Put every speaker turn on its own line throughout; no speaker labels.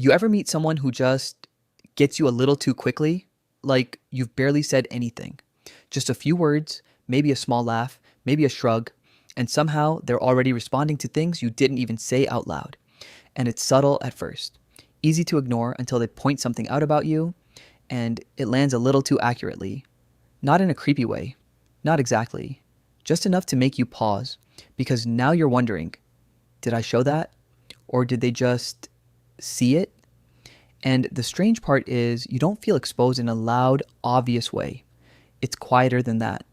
You ever meet someone who just gets you a little too quickly? Like you've barely said anything. Just a few words, maybe a small laugh, maybe a shrug, and somehow they're already responding to things you didn't even say out loud. And it's subtle at first, easy to ignore until they point something out about you, and it lands a little too accurately. Not in a creepy way, not exactly, just enough to make you pause, because now you're wondering, did I show that? Or did they just see it? And the strange part is you don't feel exposed in a loud, obvious way. It's quieter than that.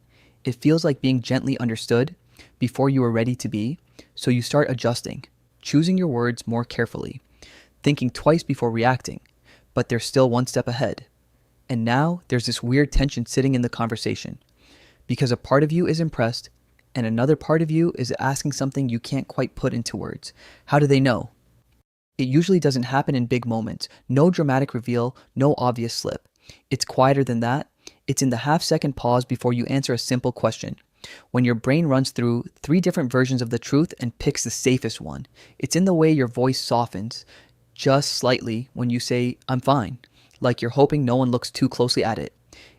It feels like being gently understood before you are ready to be, so you start adjusting, choosing your words more carefully, thinking twice before reacting, but they're still one step ahead. And now there's this weird tension sitting in the conversation, because a part of you is impressed and another part of you is asking something you can't quite put into words. How do they know? It usually doesn't happen in big moments. No dramatic reveal, no obvious slip. It's quieter than that. It's in the half-second pause before you answer a simple question. When your brain runs through three different versions of the truth and picks the safest one. It's in the way your voice softens just slightly when you say, "I'm fine," like you're hoping no one looks too closely at it.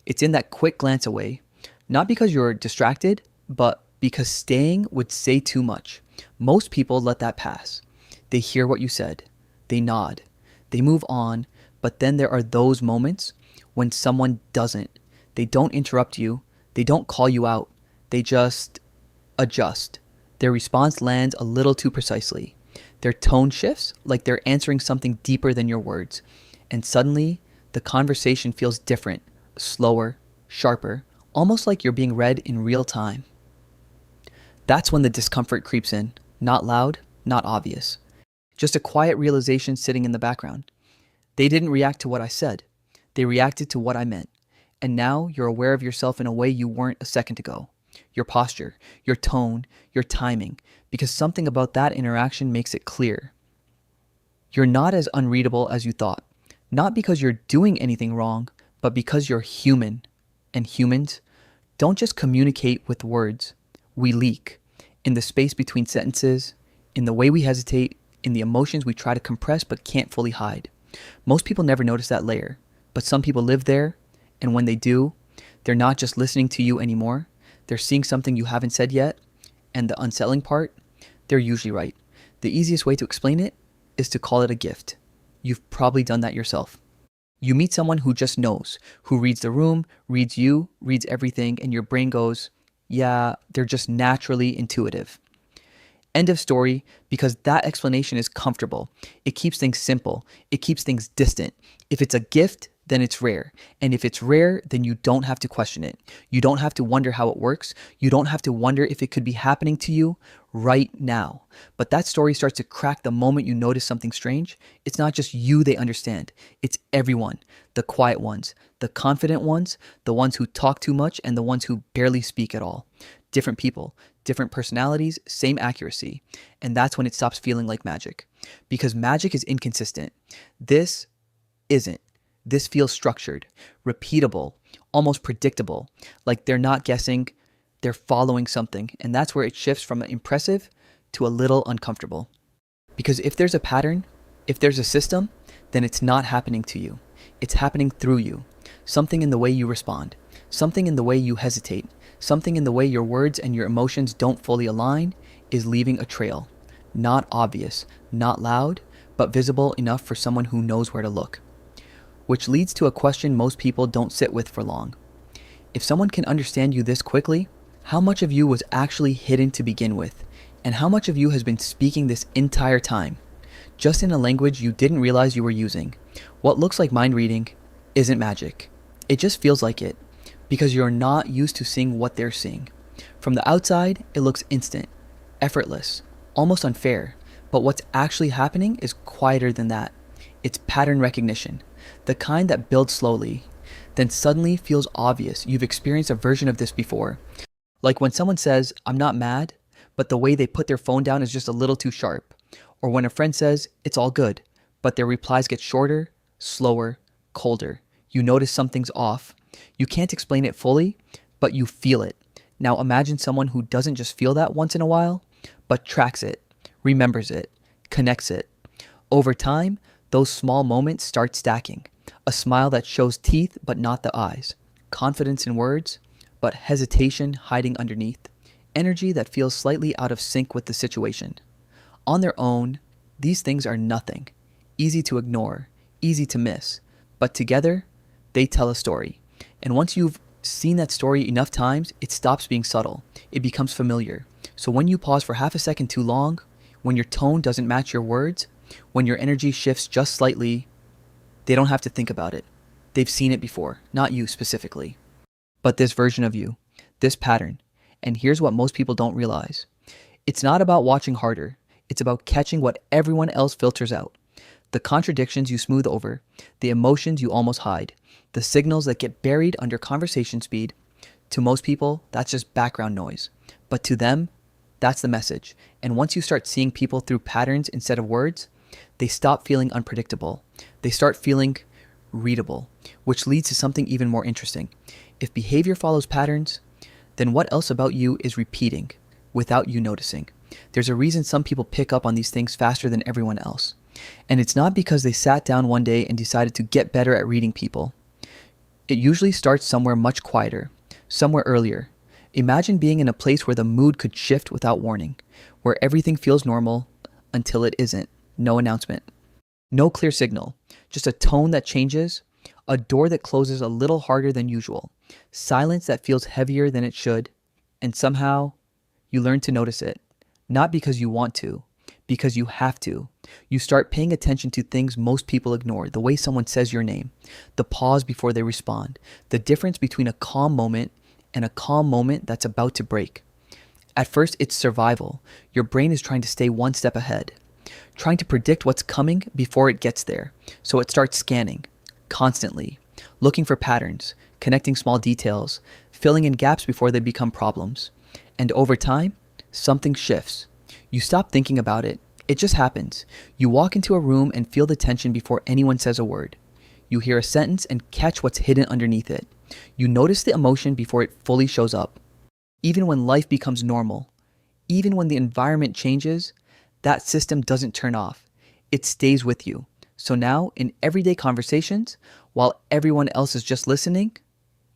It's in that quick glance away, not because you're distracted, but because staying would say too much. Most people let that pass. They hear what you said. They nod. They move on. But then there are those moments when someone doesn't. They don't interrupt you. They don't call you out. They just adjust. Their response lands a little too precisely. Their tone shifts like they're answering something deeper than your words. And suddenly, the conversation feels different, slower, sharper, almost like you're being read in real time. That's when the discomfort creeps in. Not loud, not obvious. Just a quiet realization sitting in the background. They didn't react to what I said. They reacted to what I meant. And now you're aware of yourself in a way you weren't a second ago. Your posture, your tone, your timing, because something about that interaction makes it clear. You're not as unreadable as you thought. Not because you're doing anything wrong, but because you're human. And humans don't just communicate with words. We leak in the space between sentences, in the way we hesitate, in the emotions we try to compress but can't fully hide. Most people never notice that layer, but some people live there, and when they do, they're not just listening to you anymore. They're seeing something you haven't said yet, and the unsettling part, they're usually right. The easiest way to explain it is to call it a gift. You've probably done that yourself. You meet someone who just knows, who reads the room, reads you, reads everything, and your brain goes, yeah, they're just naturally intuitive. End of story, because that explanation is comfortable. It keeps things simple. It keeps things distant. If it's a gift, then it's rare. And if it's rare, then you don't have to question it. You don't have to wonder how it works. You don't have to wonder if it could be happening to you right now. But that story starts to crack the moment you notice something strange. It's not just you they understand. It's everyone. The quiet ones, the confident ones, the ones who talk too much, and the ones who barely speak at all. Different people, different personalities, same accuracy. And that's when it stops feeling like magic. Because magic is inconsistent. This isn't. This feels structured, repeatable, almost predictable, like they're not guessing, they're following something. And that's where it shifts from impressive to a little uncomfortable. Because if there's a pattern, if there's a system, then it's not happening to you. It's happening through you. Something in the way you respond, something in the way you hesitate, something in the way your words and your emotions don't fully align is leaving a trail. Not obvious, not loud, but visible enough for someone who knows where to look. Which leads to a question most people don't sit with for long. If someone can understand you this quickly, how much of you was actually hidden to begin with? And how much of you has been speaking this entire time? Just in a language you didn't realize you were using. What looks like mind reading isn't magic. It just feels like it, because you're not used to seeing what they're seeing. From the outside, it looks instant, effortless, almost unfair. But what's actually happening is quieter than that. It's pattern recognition. The kind that builds slowly, then suddenly feels obvious. You've experienced a version of this before. Like when someone says, "I'm not mad," but the way they put their phone down is just a little too sharp. Or when a friend says, "It's all good," but their replies get shorter, slower, colder. You notice something's off. You can't explain it fully, but you feel it. Now imagine someone who doesn't just feel that once in a while, but tracks it, remembers it, connects it. Over time, Those small moments start stacking. A smile that shows teeth but not the eyes. Confidence in words, but hesitation hiding underneath. Energy that feels slightly out of sync with the situation. On their own, these things are nothing. Easy to ignore, easy to miss. But together, they tell a story. And once you've seen that story enough times, it stops being subtle. It becomes familiar. So when you pause for half a second too long, when your tone doesn't match your words, when your energy shifts just slightly, they don't have to think about it. They've seen it before, not you specifically, but this version of you, this pattern. And here's what most people don't realize. It's not about watching harder. It's about catching what everyone else filters out. The contradictions you smooth over, the emotions you almost hide, the signals that get buried under conversation speed. To most people, that's just background noise. But to them, that's the message. And once you start seeing people through patterns instead of words, they stop feeling unpredictable. They start feeling readable, which leads to something even more interesting. If behavior follows patterns, then what else about you is repeating without you noticing? There's a reason some people pick up on these things faster than everyone else. And it's not because they sat down one day and decided to get better at reading people. It usually starts somewhere much quieter, somewhere earlier. Imagine being in a place where the mood could shift without warning, where everything feels normal until it isn't. No announcement. No clear signal. Just a tone that changes, a door that closes a little harder than usual, silence that feels heavier than it should, and somehow you learn to notice it. Not because you want to, because you have to. You start paying attention to things most people ignore, the way someone says your name, the pause before they respond, the difference between a calm moment and a calm moment that's about to break. At first, it's survival. Your brain is trying to stay one step ahead, trying to predict what's coming before it gets there. So it starts scanning, constantly, looking for patterns, connecting small details, filling in gaps before they become problems. And over time, something shifts. You stop thinking about it. It just happens. You walk into a room and feel the tension before anyone says a word. You hear a sentence and catch what's hidden underneath it. You notice the emotion before it fully shows up. Even when life becomes normal, even when the environment changes, that system doesn't turn off. It stays with you. So now, in everyday conversations, while everyone else is just listening,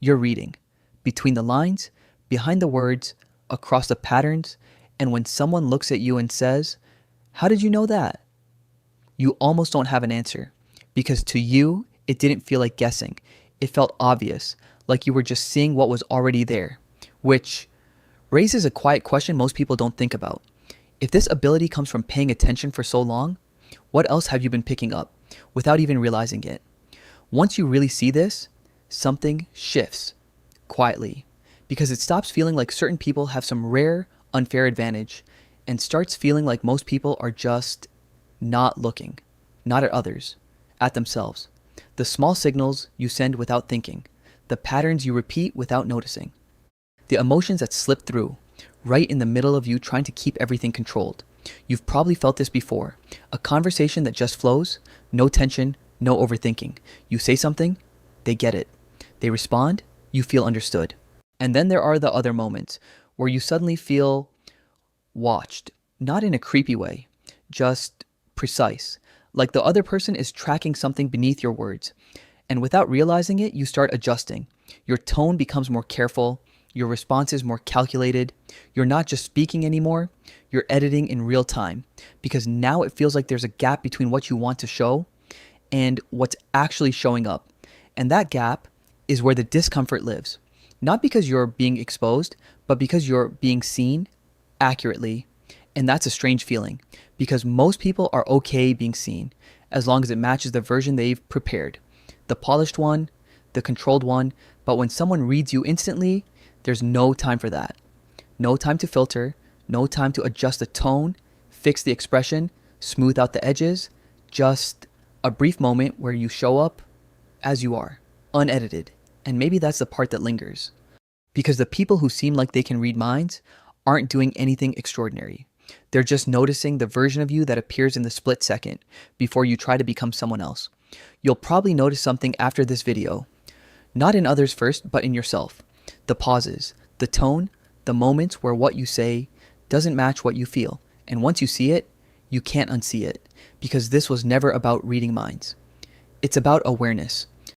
you're reading. Between the lines, behind the words, across the patterns, and when someone looks at you and says, "How did you know that?" You almost don't have an answer. Because to you, it didn't feel like guessing. It felt obvious, like you were just seeing what was already there. Which raises a quiet question most people don't think about. If this ability comes from paying attention for so long, what else have you been picking up without even realizing it? Once you really see this, something shifts quietly because it stops feeling like certain people have some rare, unfair advantage and starts feeling like most people are just not looking, not at others, at themselves. The small signals you send without thinking, the patterns you repeat without noticing, the emotions that slip through, right in the middle of you trying to keep everything controlled. You've probably felt this before. A conversation that just flows, no tension, no overthinking. You say something, they get it. They respond, you feel understood. And then there are the other moments where you suddenly feel watched, not in a creepy way, just precise. Like the other person is tracking something beneath your words. And without realizing it, you start adjusting. Your tone becomes more careful. Your response is more calculated. You're not just speaking anymore, you're editing in real time because now it feels like there's a gap between what you want to show and what's actually showing up. And that gap is where the discomfort lives. Not because you're being exposed, but because you're being seen accurately. And that's a strange feeling because most people are okay being seen as long as it matches the version they've prepared. The polished one, the controlled one. But when someone reads you instantly, there's no time for that. No time to filter, no time to adjust the tone, fix the expression, smooth out the edges. Just a brief moment where you show up as you are, unedited. And maybe that's the part that lingers. Because the people who seem like they can read minds aren't doing anything extraordinary. They're just noticing the version of you that appears in the split second before you try to become someone else. You'll probably notice something after this video. Not in others first, but in yourself. The pauses, the tone, the moments where what you say doesn't match what you feel. And once you see it, you can't unsee it because this was never about reading minds. It's about awareness.